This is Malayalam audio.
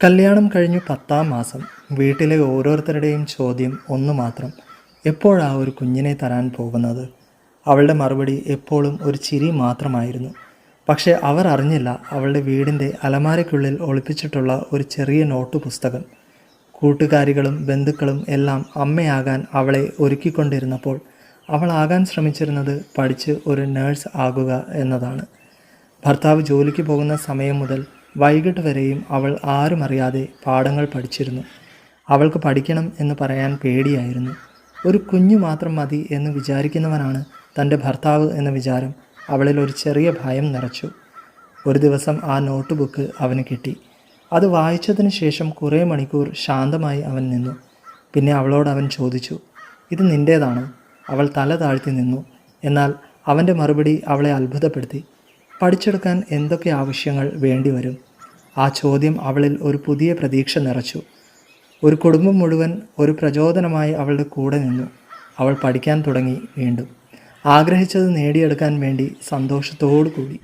കല്യാണം കഴിഞ്ഞു 10-ാം മാസം. വീട്ടിലെ ഓരോരുത്തരുടെയും ചോദ്യം ഒന്നു മാത്രം: എപ്പോഴാ ഒരു കുഞ്ഞിനെ തരാൻ പോകുന്നത്? അവളുടെ മറുപടി എപ്പോഴും ഒരു ചിരി മാത്രമായിരുന്നു. പക്ഷേ അവർ അറിഞ്ഞില്ല, അവളുടെ വീടിൻ്റെ അലമാരയ്ക്കുള്ളിൽ ഒളിപ്പിച്ചിട്ടുള്ള ഒരു ചെറിയ നോട്ട് പുസ്തകം. കൂട്ടുകാരികളും ബന്ധുക്കളും എല്ലാം അമ്മയാകാൻ അവളെ ഒരുക്കിക്കൊണ്ടിരുന്നപ്പോൾ അവളാകാൻ ശ്രമിച്ചിരുന്നത് പഠിച്ച് ഒരു നേഴ്സ് ആകുക എന്നതാണ്. ഭർത്താവ് ജോലിക്ക് പോകുന്ന സമയം മുതൽ വൈകിട്ട് വരെയും അവൾ ആരും അറിയാതെ പാഠങ്ങൾ പഠിച്ചിരുന്നു. അവൾക്ക് പഠിക്കണം എന്ന് പറയാൻ പേടിയായിരുന്നു. ഒരു കുഞ്ഞു മാത്രം മതി എന്ന് വിചാരിക്കുന്നവനാണ് തൻ്റെ ഭർത്താവ് എന്ന വിചാരം അവളിൽ ഒരു ചെറിയ ഭയം നിറച്ചു. ഒരു ദിവസം ആ നോട്ട് ബുക്ക് അവന് കിട്ടി. അത് വായിച്ചതിന് ശേഷം കുറേ മണിക്കൂർ ശാന്തമായി അവൻ നിന്നു. പിന്നെ അവളോട് അവൻ ചോദിച്ചു, "ഇത് നിൻ്റേതാണോ?" അവൾ തല താഴ്ത്തി നിന്നു. എന്നാൽ അവൻ്റെ മറുപടി അവളെ അത്ഭുതപ്പെടുത്തി. പഠിച്ചെടുക്കാൻ എന്തൊക്കെ ആവശ്യങ്ങൾ വേണ്ടിവരും? ആ ചോദ്യം അവളിൽ ഒരു പുതിയ പ്രതീക്ഷ നിറച്ചു. ഒരു കുടുംബം മുഴുവൻ ഒരു പ്രചോദനമായി അവളുടെ കൂടെ നിന്നു. അവൾ പഠിക്കാൻ തുടങ്ങി വീണ്ടും, ആഗ്രഹിച്ചത് നേടിയെടുക്കാൻ വേണ്ടി സന്തോഷത്തോടു കൂടി.